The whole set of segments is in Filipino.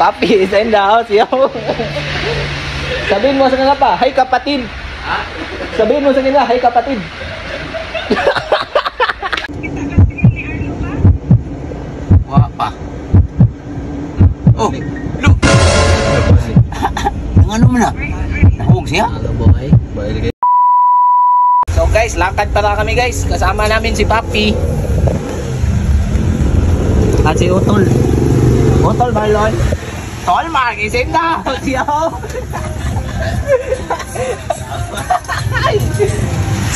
Papi is in the house, yo. Sabihin mo sa kanila pa, "Hi kapatid." Ha? Sabihin mo sa kanila, "Hi kapatid." Wah pa. Oh, look. Ang ano mo na? Nahug siya? So guys, lakad para kami guys. Kasama namin si Papi. At si Utol. Utol Marlon. Tol Mark, isin na. Yo.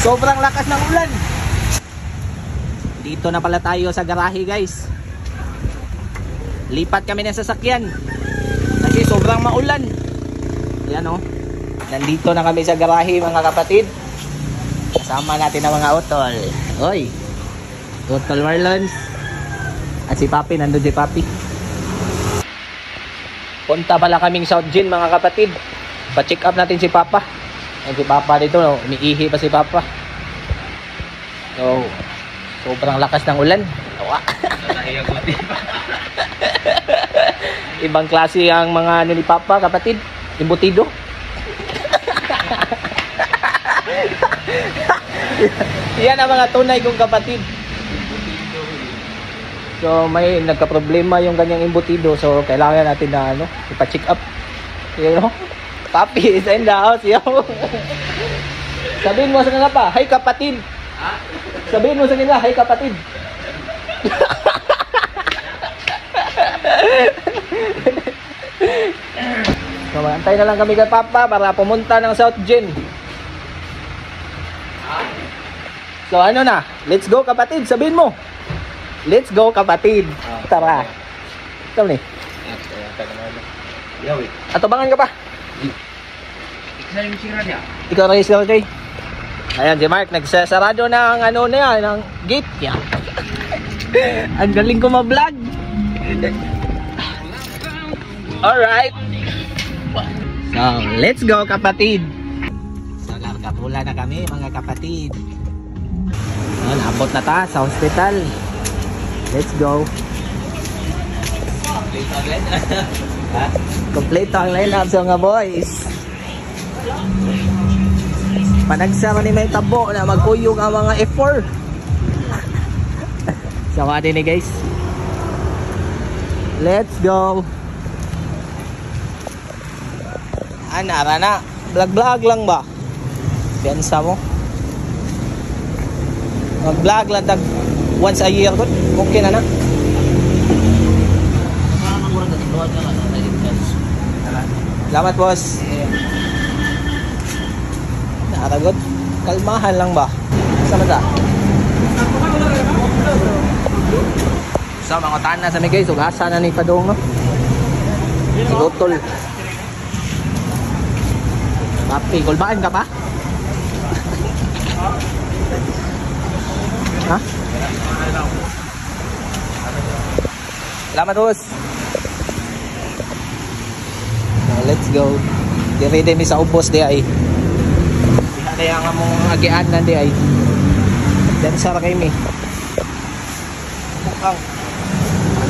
Sobrang lakas ng ulan. Dito na pala tayo sa garahe guys. Lipat kami ng sasakyan kasi sobrang maulan. Ayan o. Nandito na kami sa garahe mga kapatid. Kasama natin ang mga Utol. Oy, Utol Marlon. At si Papi, nandun si Papi. Punta pala kaming South Gin mga kapatid. Pa-check up natin si Papa. Ay, si Papa dito, no? Umiihi pa si Papa. So, sobrang lakas ng ulan. Ibang klase ang mga ano ni Papa, kapatid. Embutido. Yan ang mga tunay kong kapatid. So may nagka-problema yung ganyang embutido, so kailangan natin na ano, ipa-check up. You know? Papi is in the house, yo. Sabihin mo sa kanila pa, "Hi kapatid." Ha? Sabihin mo sa kanila, "Hi kapatid." So antay na lang kami kay Papa para pumunta ng South Gin. So ano na, let's go kapatid, sabihin mo. Let's go kapatid. Tara. Ikaw ni. Atobangan ka pa. Ikaw na isla kay. Ayan si Mark nagsasarado ng ano na yan, ng gate niya. Ang galing ko ma-vlog. Alright. So, let's go kapatid. So, nakapula na kami mga kapatid. So, naabot na ta sa hospital. Let's go. Complete ang lineup sa mga boys. Panagsama ni may tabo na magkuyog ang mga F4. Sama din eh guys. Let's go. Anara na. Vlog lang ba? Piansa mo. Mag-vlog lang tag once a year ko. Okay na na. Salamat boss. Nakaragot. Kalmahan lang ba? Sama ta? So mga tanan sa mga guys. Ugasa na ni Padong no? Sigutol. Papi, kulbaan ka pa? Ha? Salamat boss. Let's go. Dire-dire mi sa ubos di ay. Kaya nga mong agian na di ay. Dan sara kay mi. Mukhang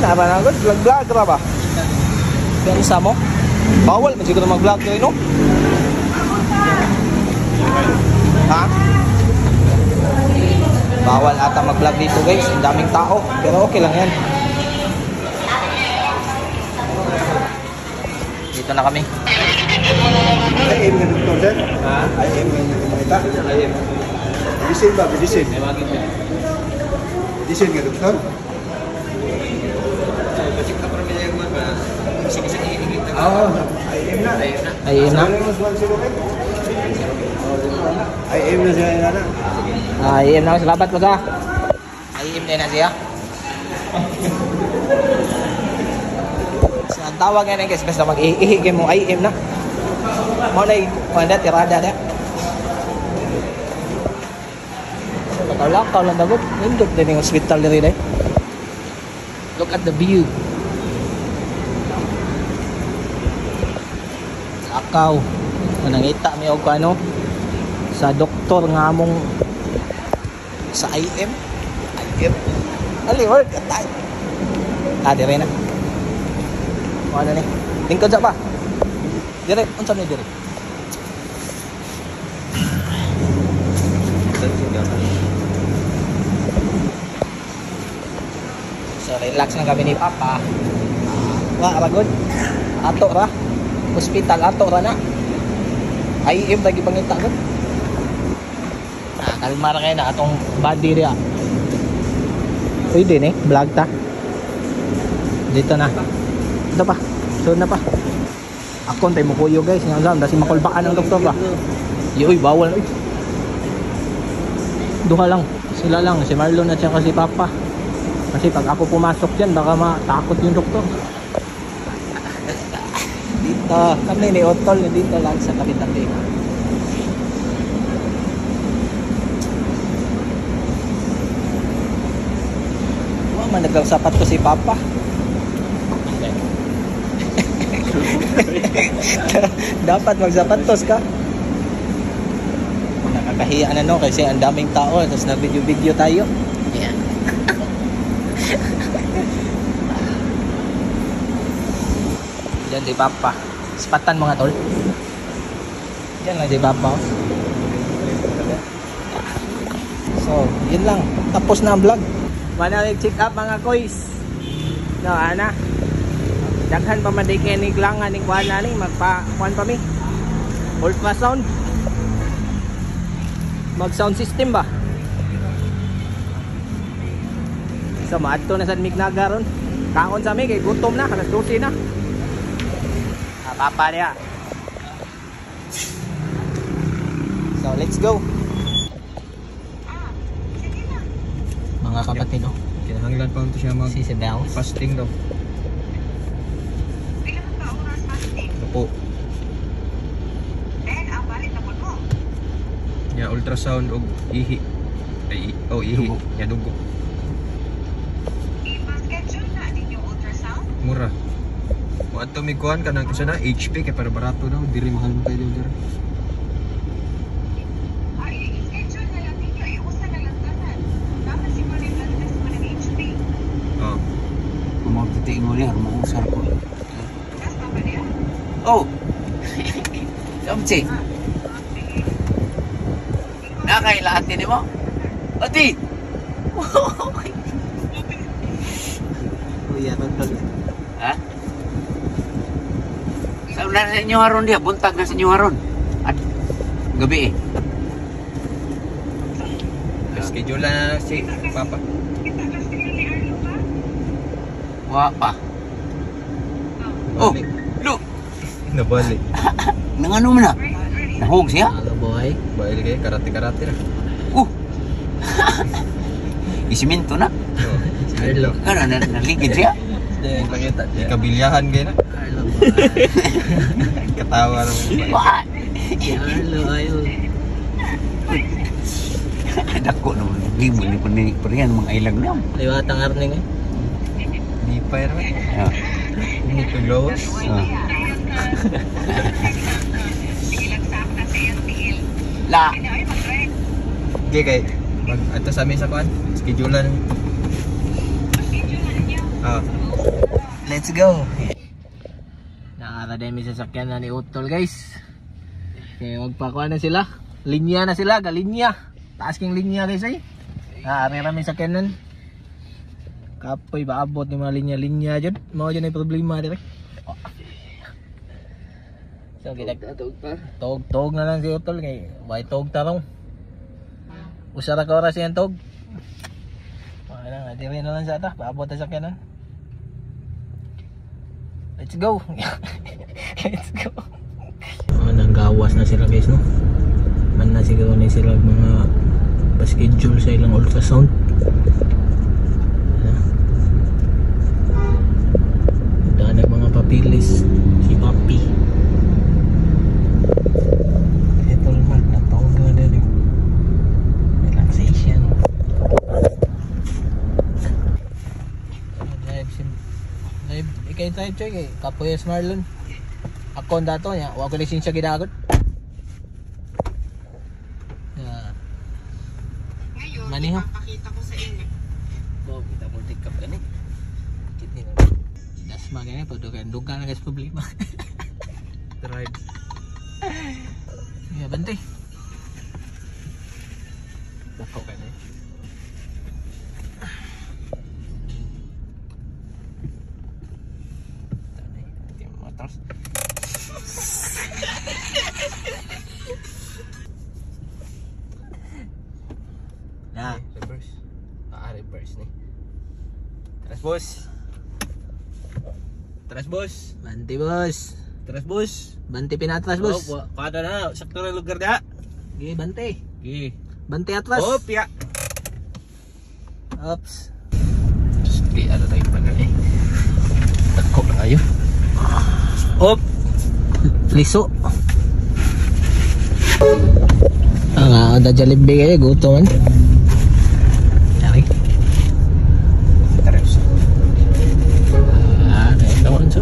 ano ba na gud vlog ra ba? Pensa mo? Bawal man siguro mag-vlog kayo no? Ha? Bawal ata mag-vlog dito guys. Ang daming tao. Pero okay lang yan. Dito na kami. IM nga doktor sir? Ha? IM nga kumakita? IM. Medicine ba? Medicine? Medicine nga doktor? Oo. IM na. IM na? IM na siya na. IM na. Salamat po sa. IM din na siya. Ang tawag nga na guys, basta mag-ihigay mo IM na. Mau na yung tirada na. Lakaw lang dagot. Nindot din yung hospital na rin eh. Look at the view. Lakaw. Nangita may og ano sa doktor nga among sa IM. Ali work at time. Dire na. Ano ni? Lingkod sa pa. Dire, unsa ni dire? So relax na kami ni Papa. Wa ragod. Ato ra. Hospital ato ra na. IM lagi pangita gud. Kalmar kayo na atong body ria. Pwede ni, vlog ta. Dito na. Ito pa. Sunod na pa. Ako tayo mo kuyo guys. Nga lang, kasi makulbaan ang doktor ba. Yoy, bawal na. Duha lang. Sila lang. Si Marlon at saka si Papa. Kasi pag ako pumasok dyan, baka matakot yung doktor. Dito. Kami ni Otol. Dito lang sa tabi-tabi. Nagsapat ko si Papa. Dapat magsapatos ka. Nakakahiya na no kasi ang daming tao tapos na video tayo. Yan. Diyan si Papa. Spatan mga tol. Diyan lang si Papa. So, yun lang. Tapos na ang vlog. Manalig check up mga koys. No, ana. Daghan pa man kinig lang aning kuan ani magpa-kuan pa mi. Ultrasound. Mag sound system ba? So maadto na sad mig nagaron. Kaon sa mi kay gutom na, alas 12 na. Papa niya. So let's go. Mga kapatid, no? Kinahanglan pa ito siya Si Bells. fasting daw. Opo. Ya ultrasound og ihi. Ay, ihi. Ya dugo. Mura. Mo adto mi kuan kanang isa na HP kay para barato daw, diri mahal mo kayo diri. Tingol niya, mausar ko. Oh! Kamsi! Nakailahat din mo? Ati! Kuya, tol. Ha? Saan na sa inyo haron dia? Buntag na sa inyo haron. At gabi eh. Schedule na si Papa. Wa pa. Oh! Look! Nabalik. Nangano man na? Nahog siya? Hello boy. Bail kay karate na. Isiminto na? Hello. Kana naligid siya? Hindi pakita. Ikabilyahan gay na. Hello boy. Katawa lang. Wa! Hello ayo. Dako naman. Limon ni parihan mga ilang na. Liwatang arning eh. Di pa yun. Ah. Nito lows. Ah. La! Okay kay ato sa amin sa kuan. Schedulean. Let's go. Naara din may sasakyan na ni Utol guys. Kaya magpakuha na sila. Linya na sila, galinya. Taas king linya guys ay. Naari namin sakyanan. Kapoy baabot ni mga linya-linya dyan. Mao dyan ay problema dire. So kita tog na lang si Utol kay way tog tarong. Usara ka oras yan tog. Wala na dire na lang sa ta. Baabot ta sakyanan. Let's go. Let's go. Nanggawas na sila guys no. Man na siguro ni sila mga pa-schedule sa ilang ultrasound. Daan mga papilis si Papi. Ito naman natawag na din yung relaxation. Live ikay tayo check eh. Kapoy as Marlon. Ako ang dato niya. Huwag ko lisensya ginagot. Maniho. Pakita ko sa inyo. Bo, kita multi cup gani. Kit ni. Das Bagay na po, dugang na guys problema. Drive. Iya, bantay. Dako ka na. Tanay, motors. Nah, Reverse. reverse nih. Terus bos. Terus bos. Banti bos. Terus bos. Banti pinatras bos. Oh, kada na sakto na lugar dia. Oke, banti. Gi. Banti atlas. Oh, ya. Ops. Di ada tayo pa nih. Dako na kayo. Op. Liso. Ada Jollibee kayak gutom kan. Cari. Terus. Kawan so.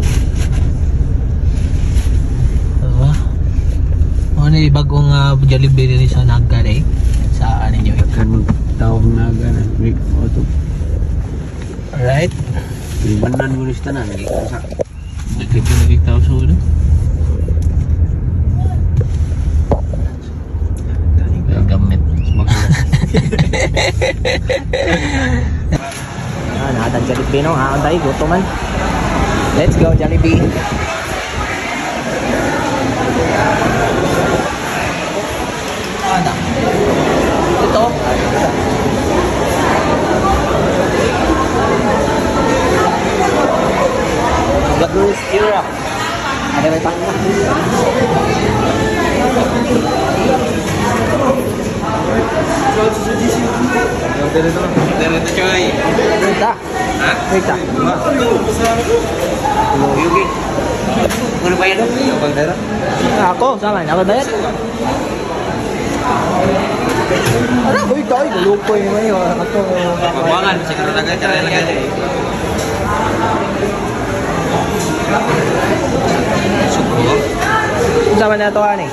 Ini bagong Jollibee diri sa Naga deh. Sa ano nyo? Kan tawag naga na break auto. Alright. Libanan mo lista na lagi sa. Lagi tao so udah. Gamit. Ada Jollibee no, tayo gutom man. Let's go Jollibee. Ada. Ito. Bagus kira. Ada apa? Dari itu coy. Kita. Hah? Kita. Yuki. Mana bayar dong? Bang daerah. Ako, sama. Ako bayad. Ano ko ito? Ay, lupo yun ngayon. Ako. Pembuangan siguro lagi cara lagi. Syukur. Sama na ito, ani.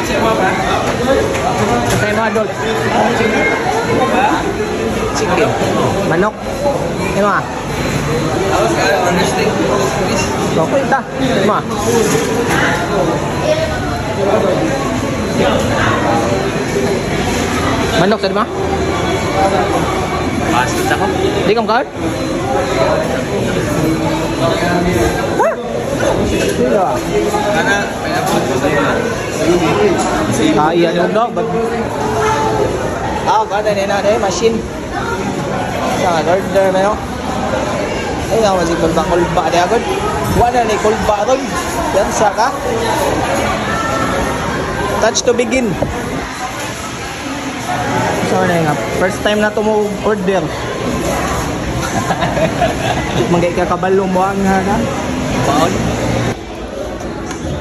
Sa mga adult. Chicken. Manok. Ano ah? Okay, ita. Ma. Manok sa di ba? Pasti ako. Di kam card? Iya. Karena banyak Iya yung dog. Ada nih na deh machine. Sa order na yun. Ay nga masih kulba deh agad. Wala ni kulba ron. Yan saka. Touch to begin. So na nga, first time na mo order. Manggay ka kabalo mo ang nga. Baon.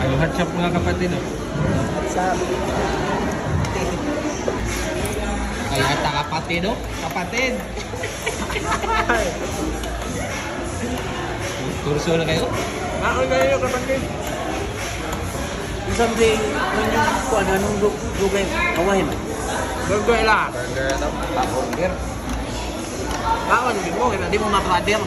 Ano hatchap mga kapatid no? Sa kaya ata kapatid no? Kapatid. Kurso na kayo? Ako kayo kapatid. Something when you kuan anong lugay kawain. Burger lah. Burger atau burger. Kawan mo, hindi mo ma-brother.